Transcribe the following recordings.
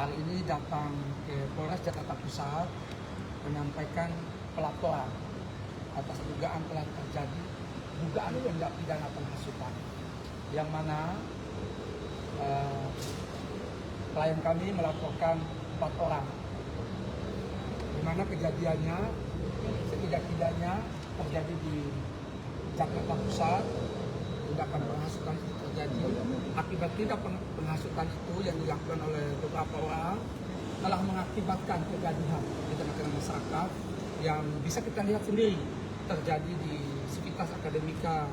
hari ini datang ke Polres Jakarta Pusat menyampaikan pelaporan atas dugaan telah terjadi dugaan tindak pidana penghasutan, yang mana klien kami melaporkan 4 orang, di mana kejadiannya setidak-tidaknya terjadi di Jakarta Pusat. Tindakan penghasutan itu terjadi akibat tindak penghasutan itu yang dilakukan oleh beberapa orang telah mengakibatkan kegaduhan di tengah-tengah masyarakat yang bisa kita lihat sendiri terjadi di sekitar Akademika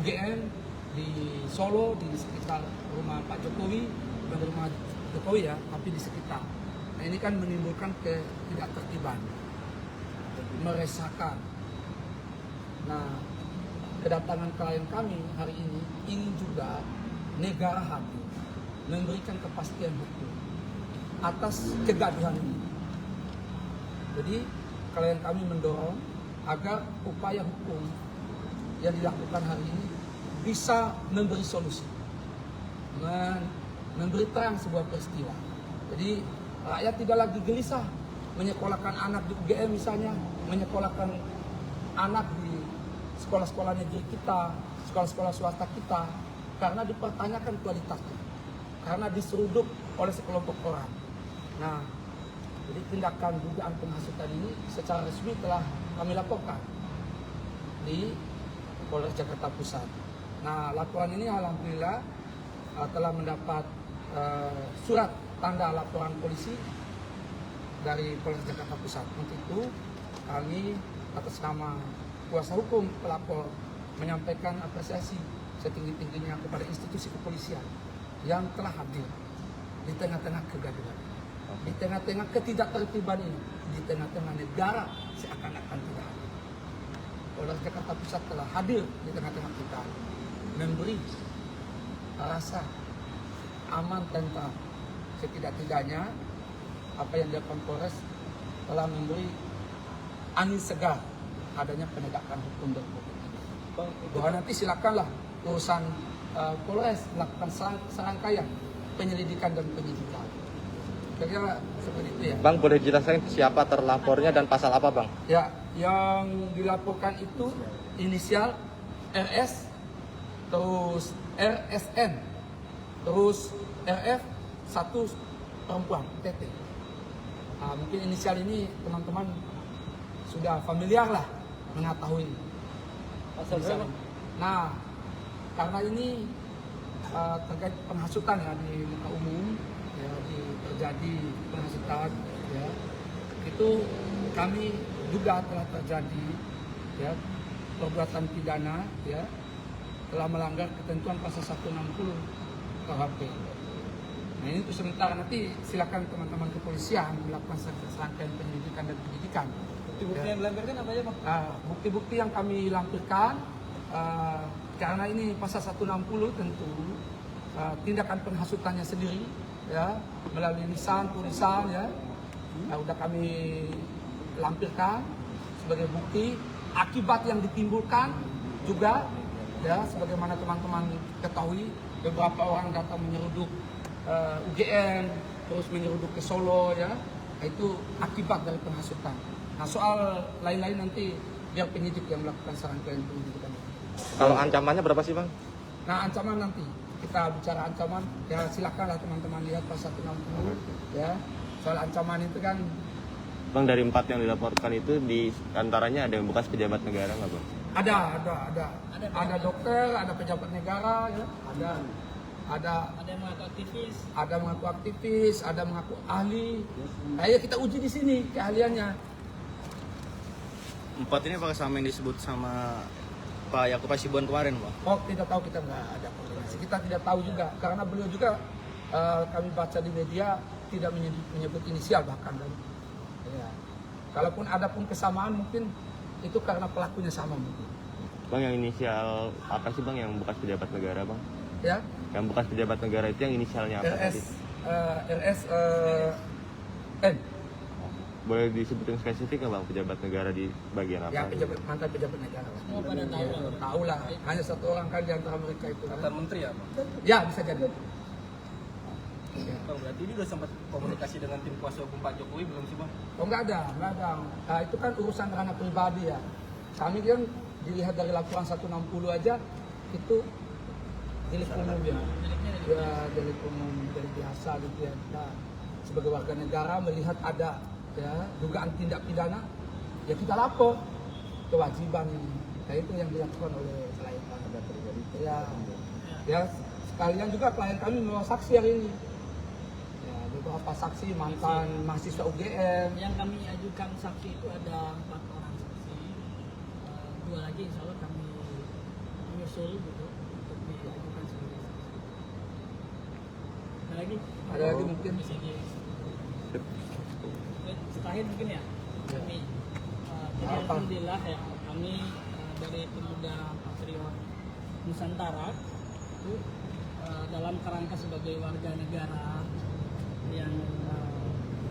UGM di Solo, di sekitar rumah Pak Jokowi, bukan rumah Jokowi ya, tapi di sekitar. Nah, ini kan menimbulkan ketidaktertiban, meresahkan. Nah, kedatangan klien kami hari ini ingin juga negara hadir memberikan kepastian hukum atas kegaduhan ini. Jadi klien kami mendorong agar upaya hukum yang dilakukan hari ini bisa memberi solusi, memberi terang sebuah peristiwa. Jadi rakyat tidak lagi gelisah menyekolahkan anak di UGM misalnya, menyekolahkan anak di sekolah-sekolah negeri kita, sekolah-sekolah swasta kita, karena dipertanyakan kualitasnya, karena diseruduk oleh sekelompok orang. Nah, jadi tindakan dugaan penghasutan ini secara resmi telah kami laporkan di Polres Jakarta Pusat. Nah, laporan ini alhamdulillah telah mendapat surat tanda laporan polisi dari Polres Jakarta Pusat. Untuk itu kami atas nama kuasa hukum pelapor menyampaikan apresiasi setinggi-tingginya kepada institusi kepolisian yang telah hadir di tengah-tengah kegaduhan, di tengah-tengah ketidaktertiban ini, di tengah-tengah negara seakan-akan tidak hadir. Polres Jakarta Pusat telah hadir di tengah-tengah kita, memberi rasa aman tentram. Setidak-tidaknya apa yang dilakukan Polres telah memberi angin segar adanya penegakan hukum dan hukum. Bahwa nanti silakanlah urusan Polres melakukan serangkaian penyelidikan dan penyidikan. Kira-kira seperti itu ya. Bang, boleh jelasin siapa terlapornya dan pasal apa, Bang? Ya, yang dilaporkan itu inisial RS, terus RSN, terus RF, 1 perempuan, TT. Nah, mungkin inisial ini teman-teman sudah familiar lah mengetahui. Nah, karena ini terkait penghasutan ya di muka umum, ya, terjadi penghasutan, ya, itu kami juga telah terjadi ya perbuatan pidana, ya, telah melanggar ketentuan pasal 160 KUHP. Nah, ini untuk sementara, nanti silakan teman-teman kepolisian melakukan serangkaian penyelidikan dan penyidikan. Bukti-bukti yang dilampirkan apa aja, Pak? Bukti-bukti yang kami lampirkan, karena ini pasal 160 tentu tindakan penghasutannya sendiri, ya, melalui lisan, tulisan, ya, udah kami lampirkan sebagai bukti. Akibat yang ditimbulkan juga, ya, sebagaimana teman-teman ketahui, beberapa orang datang menyeruduk UGM, terus menyeruduk ke Solo, ya, itu akibat dari penghasutan. Nah, soal lain-lain nanti biar penyidik yang melakukan serangkaian penyidikan. Kalau ancamannya berapa sih, Bang? Nah, ancaman nanti kita bicara ancaman, ya silakanlah teman-teman lihat pasal 160, ya. Soal ancaman itu kan, Bang, dari 4 yang dilaporkan itu di antaranya ada yang bekas pejabat negara nggak, Bang? ada dokter, ada pejabat negara, ya, ada yang mengaku aktivis, ada mengaku ahli. Nah, ya kita uji di sini keahliannya. 4 ini apakah sama yang disebut sama Pak Yakub Hasibuan kemarin, Pak? Oh, tidak tahu, kita nggak ada koordinasi. Kita tidak tahu juga, karena beliau juga kami baca di media tidak menyebut inisial bahkan. Ya. Kalaupun ada pun kesamaan mungkin itu karena pelakunya sama mungkin. Bang, yang inisial apa sih, Bang, yang bekas pejabat negara, Bang? Ya. Yang bekas pejabat negara itu yang inisialnya apa tadi? N. Boleh disebutin spesifik nggak, Bang, pejabat negara di bagian apa? Ya, mantan pejabat negara. semua pada tahu lah. Tahu lah, hanya 1 orang kan di antara mereka itu. Mantan menteri ya, Pak? Ya, bisa jadi. Bang, berarti ini udah sempat komunikasi dengan tim kuasa hukum Pak Jokowi belum sih bang? Oh nggak ada. Nah, itu kan urusan ranah pribadi ya. Kami kan dilihat dari laporan 160 aja itu delik umum ya. Ya delik umum, delik biasa gitu ya. Kita sebagai warga negara melihat ada ya dugaan tindak pidana, ya kita lapor, kewajiban ini. Nah itu yang dilakukan oleh klien kami. Ya sekalian juga klien kami membawa saksi hari ini. Ya, beberapa saksi mantan mahasiswa UGM. Yang kami ajukan saksi itu ada 4 orang saksi. 2 lagi insya Allah kami menyusul gitu untuk diajukan sebagai saksi. Ada lagi mungkin. Terakhir mungkin ya kami jadi alhamdulillah ya kami dari pemuda Patriot Nusantara itu dalam kerangka sebagai warga negara yang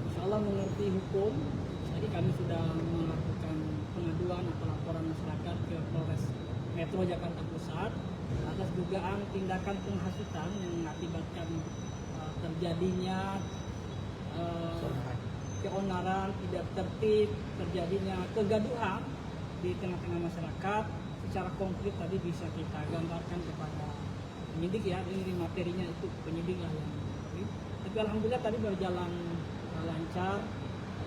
insya Allah mengerti hukum, jadi kami sudah melakukan pengaduan atau laporan masyarakat ke Polres Metro Jakarta Pusat atas dugaan tindakan penghasutan yang mengakibatkan terjadinya keonaran, tidak tertib, terjadinya kegaduhan di tengah-tengah masyarakat. Secara konkret tadi bisa kita gambarkan kepada penyidik ya, ini materinya itu penyidik lah yang tapi alhamdulillah tadi berjalan lancar,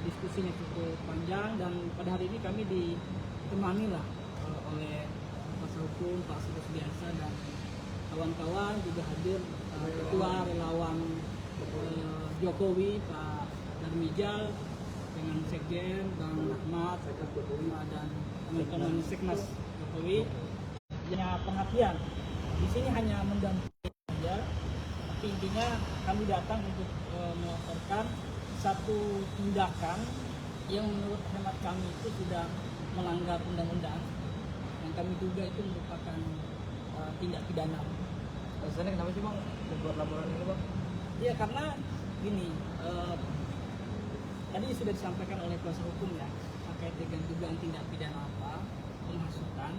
diskusinya cukup panjang, dan pada hari ini kami ditemani lah oleh kuasa hukum Pak Sudus Biasa dan kawan-kawan, juga hadir ketua relawan Jokowi Pak Darmijal dengan Sekjen Bang Rahmat dan teman-teman Seknas Jokowi. Ya pengertian di sini hanya mendampingi saja, tapi intinya kami datang untuk melaporkan satu tindakan yang menurut hemat kami itu sudah melanggar undang-undang, yang kami duga itu merupakan tindak pidana. Alasannya kenapa sih bang membuat laporan ini bang? Iya karena gini, tadi sudah disampaikan oleh kuasa hukum ya terkait dengan dugaan tindak pidana apa, penghasutan.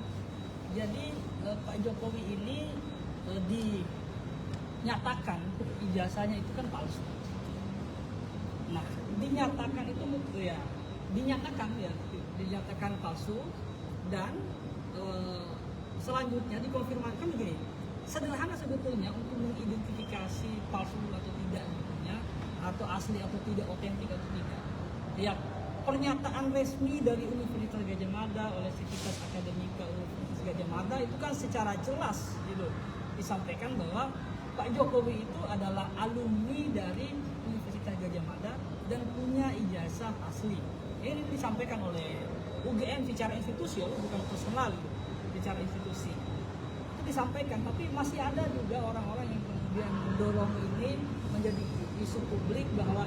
Jadi Pak Jokowi ini dinyatakan ijazahnya itu kan palsu. Nah, dinyatakan itu ya, dinyatakan palsu, dan selanjutnya dikonfirmasi kan begini. Sederhana sebetulnya untuk mengidentifikasi palsu atau tidak atau asli atau tidak, otentik atau tidak. Ya, pernyataan resmi dari Universitas Gadjah Mada oleh Sivitas Akademika Universitas Gadjah Mada itu kan secara jelas gitu disampaikan bahwa Pak Jokowi itu adalah alumni dari Universitas Gadjah Mada dan punya ijazah asli. Ini disampaikan oleh UGM secara institusi, bukan personal, secara institusi. Itu disampaikan, tapi masih ada juga orang-orang yang kemudian mendorong ini menjadi isu publik bahwa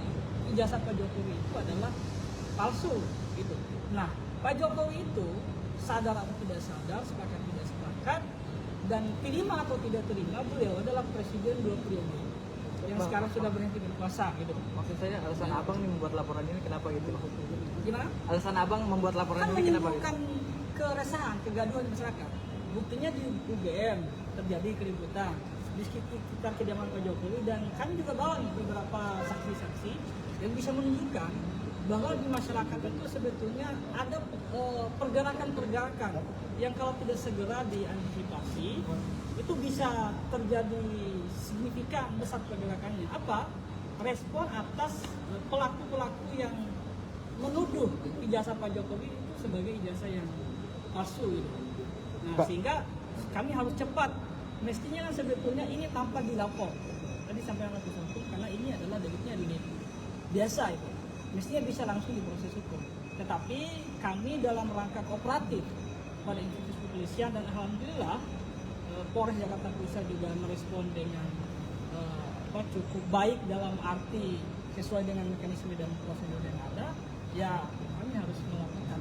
ijazah Pak Jokowi itu adalah palsu gitu. Nah, Pak Jokowi itu sadar atau tidak sadar, sepakat tidak sepakat, dan terima atau tidak terima, beliau adalah presiden 2 periode yang sekarang sudah berhenti berkuasa gitu. Maksud saya alasan abang nih membuat laporan ini kenapa gitu? Gimana? Alasan abang membuat laporan Kan ini kenapa? menimbulkan keresahan, kegaduhan di masyarakat. Buktinya di UGM terjadi keributan di sekitar kediaman Pak Jokowi, dan kami juga bawa beberapa saksi-saksi yang bisa menunjukkan bahwa di masyarakat itu sebetulnya ada pergerakan-pergerakan yang kalau tidak segera diantisipasi itu bisa terjadi signifikan besar pergerakannya. Apa? Respon atas pelaku-pelaku yang menuduh ijazah Pak Jokowi itu sebagai ijazah yang palsu gitu. Nah, sehingga kami harus cepat. Mestinya kan sebetulnya ini tanpa dilapor. Tadi sampai anak hukum karena ini adalah deliknya delik biasa itu. Mestinya bisa langsung diproses hukum. Tetapi kami dalam rangka kooperatif pada institusi kepolisian, dan alhamdulillah Polres Jakarta Pusat juga merespon dengan cukup baik dalam arti sesuai dengan mekanisme dan prosedur yang ada. Ya kami harus melakukan.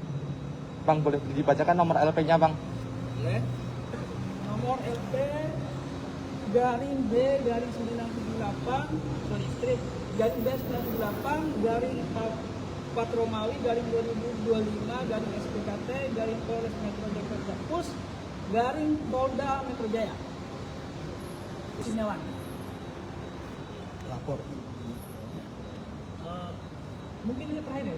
Bang, boleh dibacakan nomor LP-nya, Bang? Boleh. Nomor LP garing B garing 978 strip garing B 978 garing 4 Romawi garing 2025 garing SPKT garing Polres Metro Jakarta Pusat garing Polda Metro Jaya. Siniawan. Lapor. Mungkin ini terakhir ya.